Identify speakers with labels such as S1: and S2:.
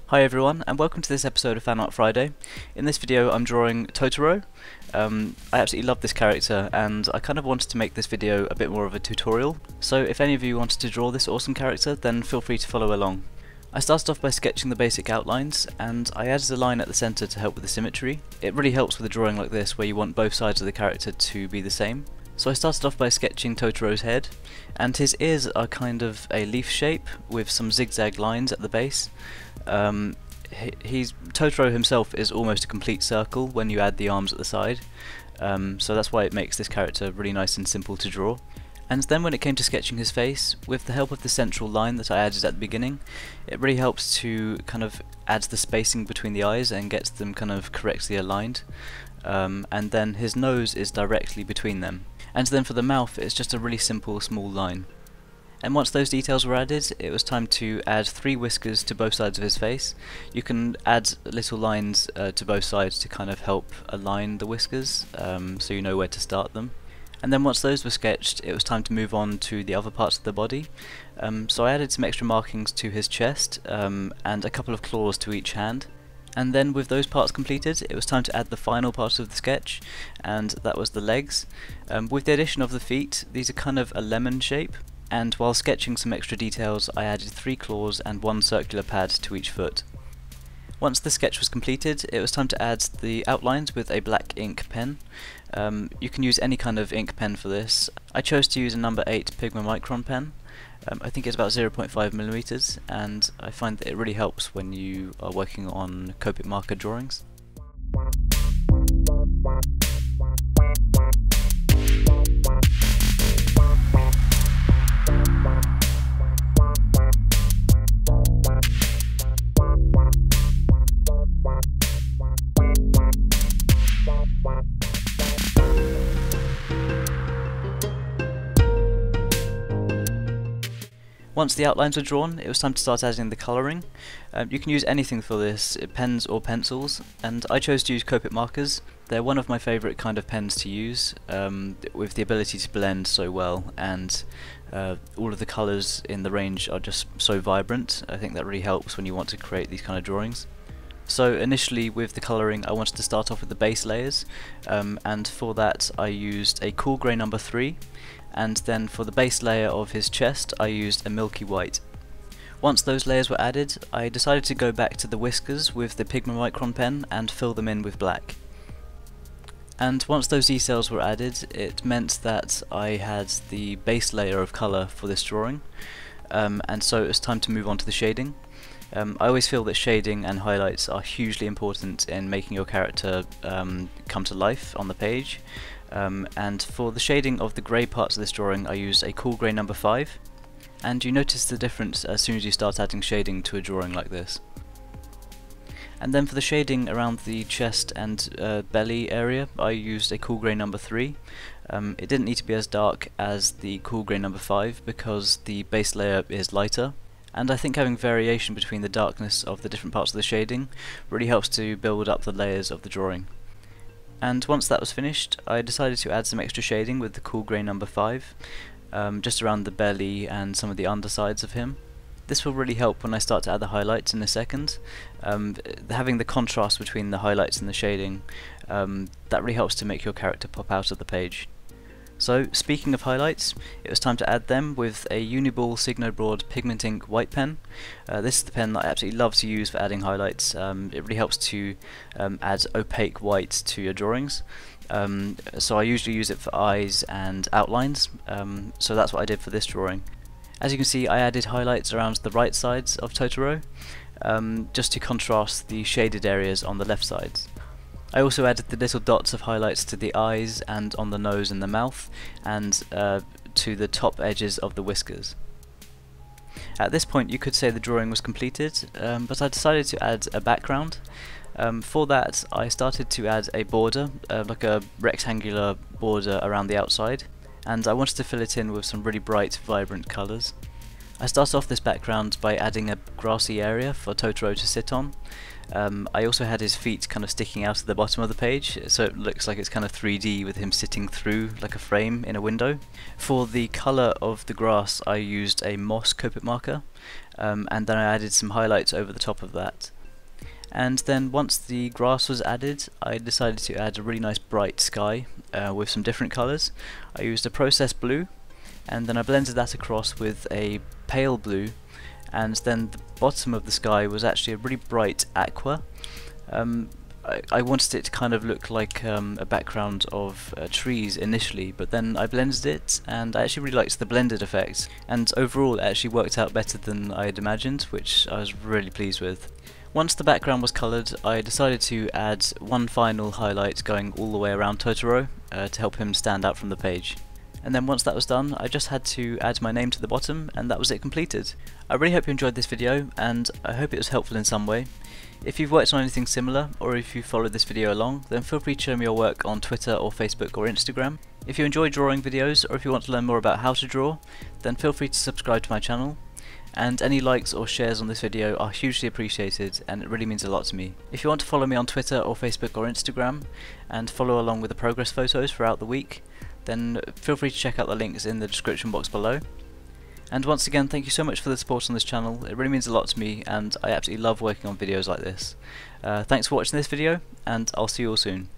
S1: Hi everyone, and welcome to this episode of Fan Art Friday. In this video I'm drawing Totoro. I absolutely love this character and I kind of wanted to make this video a bit more of a tutorial, so if any of you wanted to draw this awesome character then feel free to follow along. I started off by sketching the basic outlines and I added a line at the centre to help with the symmetry. It really helps with a drawing like this where you want both sides of the character to be the same. So I started off by sketching Totoro's head, and his ears are kind of a leaf shape with some zigzag lines at the base. Totoro himself is almost a complete circle when you add the arms at the side, so that's why it makes this character really nice and simple to draw. And then when it came to sketching his face, with the help of the central line that I added at the beginning, it really helps to kind of add the spacing between the eyes and gets them kind of correctly aligned. And then his nose is directly between them. And then for the mouth, it's just a really simple small line. And once those details were added, it was time to add 3 whiskers to both sides of his face. You can add little lines to both sides to kind of help align the whiskers, so you know where to start them. And then once those were sketched, it was time to move on to the other parts of the body. So I added some extra markings to his chest, and a couple of claws to each hand. And then with those parts completed, it was time to add the final part of the sketch, and that was the legs. With the addition of the feet, these are kind of a lemon shape, and while sketching some extra details, I added 3 claws and 1 circular pad to each foot. Once the sketch was completed, it was time to add the outlines with a black ink pen. You can use any kind of ink pen for this. I chose to use a number 8 Pigma Micron pen. I think it's about 0.5mm, and I find that it really helps when you are working on Copic marker drawings. Once the outlines were drawn, it was time to start adding the colouring. You can use anything for this, pens or pencils, and I chose to use Copic Markers. They're one of my favourite kind of pens to use, with the ability to blend so well, and all of the colours in the range are just so vibrant. I think that really helps when you want to create these kind of drawings. So initially with the colouring I wanted to start off with the base layers, and for that I used a cool grey number 3, and then for the base layer of his chest I used a milky white. Once those layers were added, I decided to go back to the whiskers with the Pigma Micron pen and fill them in with black. And once those details were added, it meant that I had the base layer of colour for this drawing, and so it was time to move on to the shading. I always feel that shading and highlights are hugely important in making your character come to life on the page, and for the shading of the grey parts of this drawing I used a cool grey number 5, and you notice the difference as soon as you start adding shading to a drawing like this. And then for the shading around the chest and belly area I used a cool grey number 3. It didn't need to be as dark as the cool grey number 5 because the base layer is lighter. And I think having variation between the darkness of the different parts of the shading really helps to build up the layers of the drawing. And once that was finished, I decided to add some extra shading with the cool grey number 5, just around the belly and some of the undersides of him. This will really help when I start to add the highlights in a second. Having the contrast between the highlights and the shading, that really helps to make your character pop out of the page. So, speaking of highlights, it was time to add them with a Uni-ball Signo broad pigment ink white pen. This is the pen that I absolutely love to use for adding highlights. It really helps to add opaque white to your drawings. So I usually use it for eyes and outlines, so that's what I did for this drawing. As you can see, I added highlights around the right sides of Totoro, just to contrast the shaded areas on the left sides. I also added the little dots of highlights to the eyes and on the nose and the mouth, and to the top edges of the whiskers. At this point you could say the drawing was completed, but I decided to add a background. For that I started to add a border, like a rectangular border around the outside, and I wanted to fill it in with some really bright, vibrant colours. I started off this background by adding a grassy area for Totoro to sit on. I also had his feet kind of sticking out of the bottom of the page, so it looks like it's kind of 3D with him sitting through like a frame in a window. For the colour of the grass I used a moss Copic marker, and then I added some highlights over the top of that. And then once the grass was added, I decided to add a really nice bright sky with some different colours. I used a processed blue, and then I blended that across with a pale blue, and then the bottom of the sky was actually a really bright aqua. I wanted it to kind of look like a background of trees initially, but then I blended it and I actually really liked the blended effect, and overall it actually worked out better than I had imagined, which I was really pleased with. Once the background was coloured, I decided to add one final highlight going all the way around Totoro to help him stand out from the page. And then once that was done, I just had to add my name to the bottom, and that was it completed. I really hope you enjoyed this video, and I hope it was helpful in some way. If you've worked on anything similar, or if you followed this video along, then feel free to show me your work on Twitter or Facebook or Instagram. If you enjoy drawing videos, or if you want to learn more about how to draw, then feel free to subscribe to my channel. And any likes or shares on this video are hugely appreciated, and it really means a lot to me. If you want to follow me on Twitter or Facebook or Instagram, and follow along with the progress photos throughout the week, then feel free to check out the links in the description box below. And once again, thank you so much for the support on this channel. It really means a lot to me, and I absolutely love working on videos like this. Thanks for watching this video, and I'll see you all soon.